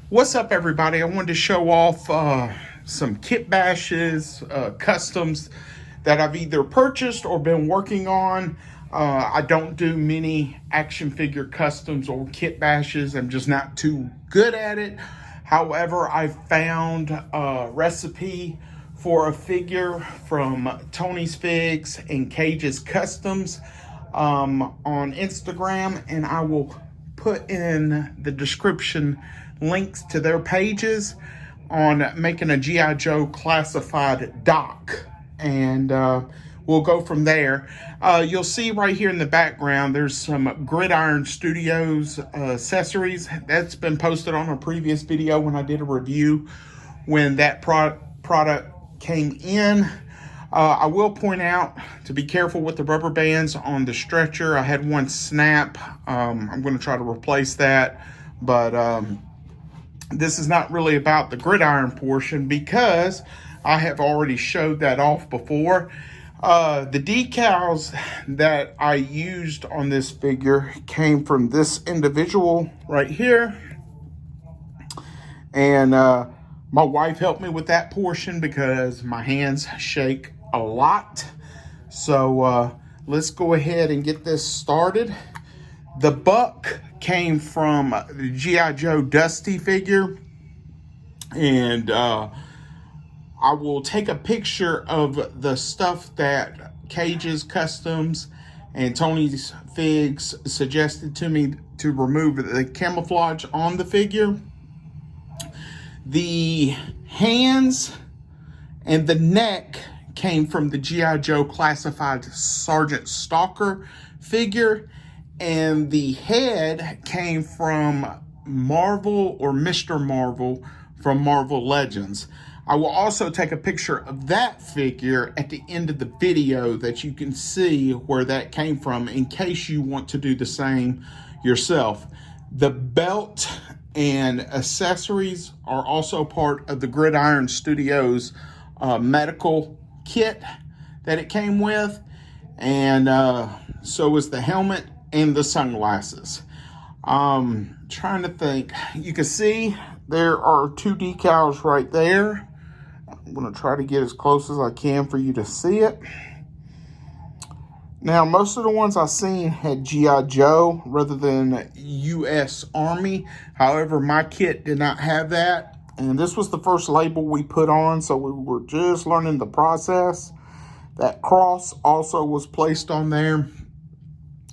What's up, everybody? I wanted to show off some kit bashes, customs that I've either purchased or been working on. I don't do many action figure customs or kit bashes. I'm just not too good at it. However, I found a recipe for a figure from Tony's Figs and Cage's Customs on Instagram, and I will put in the description links to their pages on making a G.I. Joe classified doc, and we'll go from there. You'll see right here in the background there's some Gridiron Studios accessories that's been posted on a previous video when I did a review when that product came in. I will point out to be careful with the rubber bands on the stretcher. I had one snap. I'm going to try to replace that, but this is not really about the gridiron portion because I have already showed that off before. The decals that I used on this figure came from this individual right here, and my wife helped me with that portion because my hands shake a lot. So let's go ahead and get this started. The buck came from the G.I. Joe Dusty figure, and I will take a picture of the stuff that Cage's Customs and Tony's Figs suggested to me to remove the camouflage on the figure. The hands and the neck came from the G.I. Joe Classified Sergeant Stalker figure, and the head came from Marvel or Mr. Marvel from Marvel Legends. I will also take a picture of that figure at the end of the video that you can see where that came from in case you want to do the same yourself. The belt and accessories are also part of the Gridiron Studios medical kit that it came with, and so is the helmet and the sunglasses. Trying to think. You can see there are two decals right there. I'm going to try to get as close as I can for you to see it. Now, most of the ones I've seen had G.I. Joe rather than U.S. Army. However, my kit did not have that. And this was the first label we put on, so we were just learning the process. That cross also was placed on there.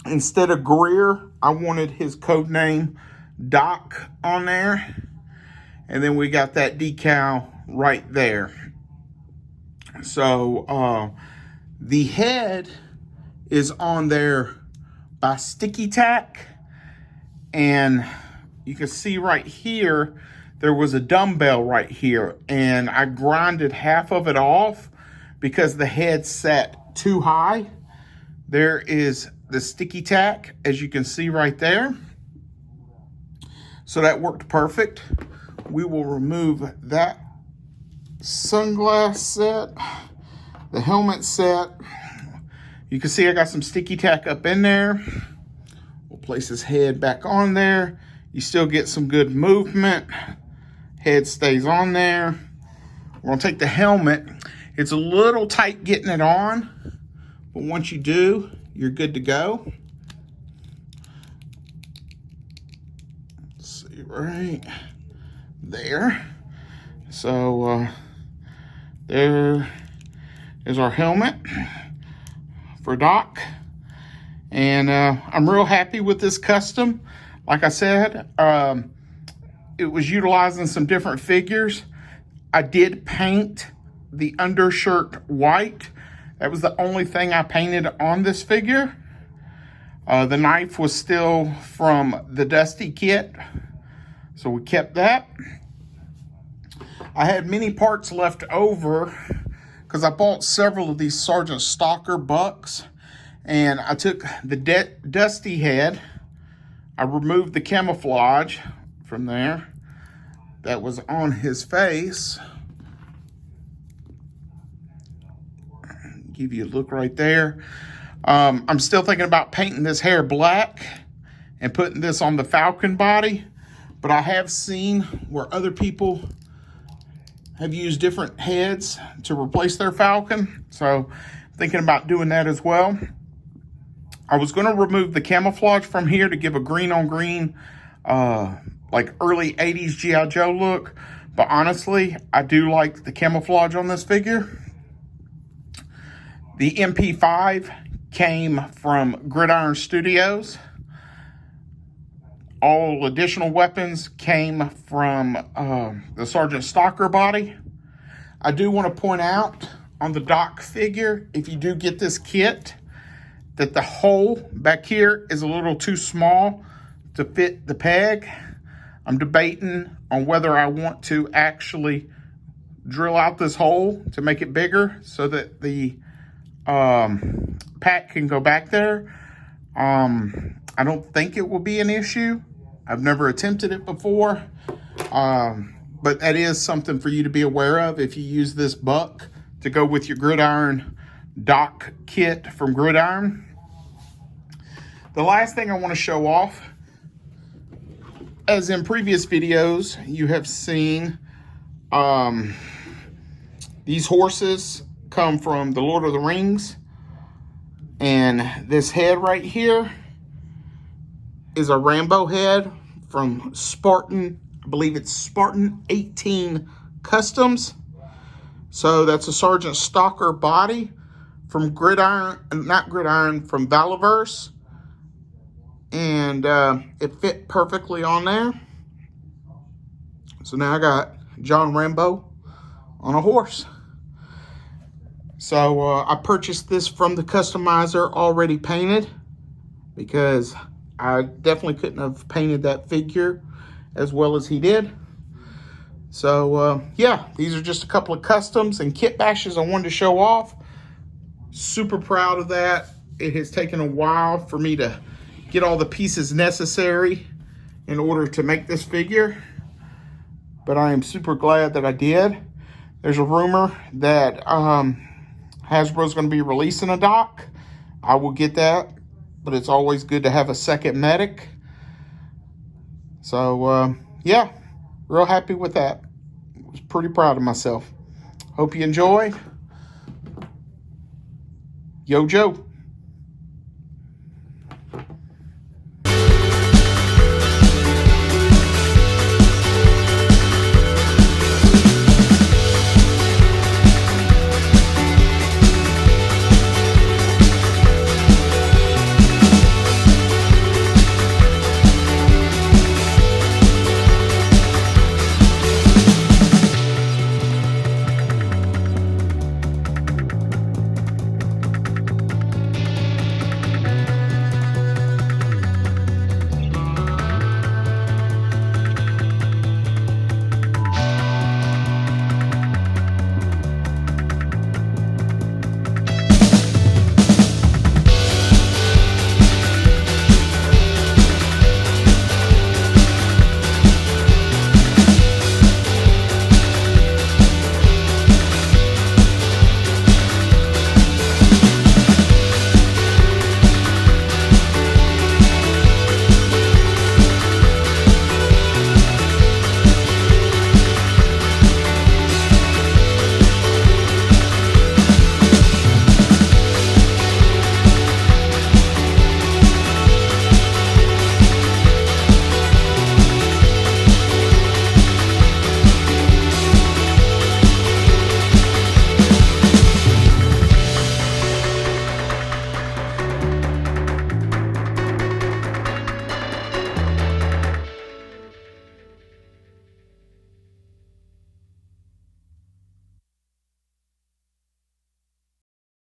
Instead of Greer, I wanted his code name Doc on there. And then we got that decal right there. So the head is on there by sticky tack, and you can see right here there was a dumbbell right here, and I grinded half of it off because the head sat too high. There is the sticky tack, as you can see right there, so that worked perfect. We will remove that sunglass set, the helmet set. You can see I got some sticky tack up in there. We'll place his head back on there. You still get some good movement. Head stays on there. We're gonna take the helmet. It's a little tight getting it on, but once you do, you're good to go. Let's see right there. So there is our helmet for Doc, and I'm real happy with this custom. Like I said, it was utilizing some different figures. I did paint the undershirt white. That was the only thing I painted on this figure. The knife was still from the Dusty kit, so we kept that. I had many parts left over because I bought several of these Sergeant Stalker bucks, and I took the Dusty head. I removed the camouflage from there that was on his face. Give you a look right there. I'm still thinking about painting this hair black and putting this on the Falcon body, but I have seen where other people have used different heads to replace their Falcon. So thinking about doing that as well. I was going to remove the camouflage from here to give a green on green, like early 80s G.I. Joe look. But honestly, I do like the camouflage on this figure. The MP5 came from Gridiron Studios. All additional weapons came from the Sergeant Stalker body. I do want to point out on the Doc figure, if you do get this kit, that the hole back here is a little too small to fit the peg. I'm debating on whether I want to actually drill out this hole to make it bigger so that the pack can go back there. I don't think it will be an issue. I've never attempted it before, but that is something for you to be aware of if you use this buck to go with your Gridiron Doc kit from Gridiron. The last thing I want to show off, as in previous videos, you have seen these horses come from the Lord of the Rings, and this head right here is a Rambo head from Spartan, I believe it's Spartan 18 Customs. So that's a Sergeant Stalker body from Gridiron, not Gridiron, from Valaverse. And it fit perfectly on there. So now I got John Rambo on a horse. So I purchased this from the customizer already painted, because I definitely couldn't have painted that figure as well as he did. So yeah, these are just a couple of customs and kit bashes I wanted to show off. Super proud of that. It has taken a while for me to get all the pieces necessary in order to make this figure, but I am super glad that I did. There's a rumor that Hasbro's going to be releasing a Doc. I will get that, but it's always good to have a second medic. So yeah, real happy with that. Was pretty proud of myself. Hope you enjoyed. Yo, Joe.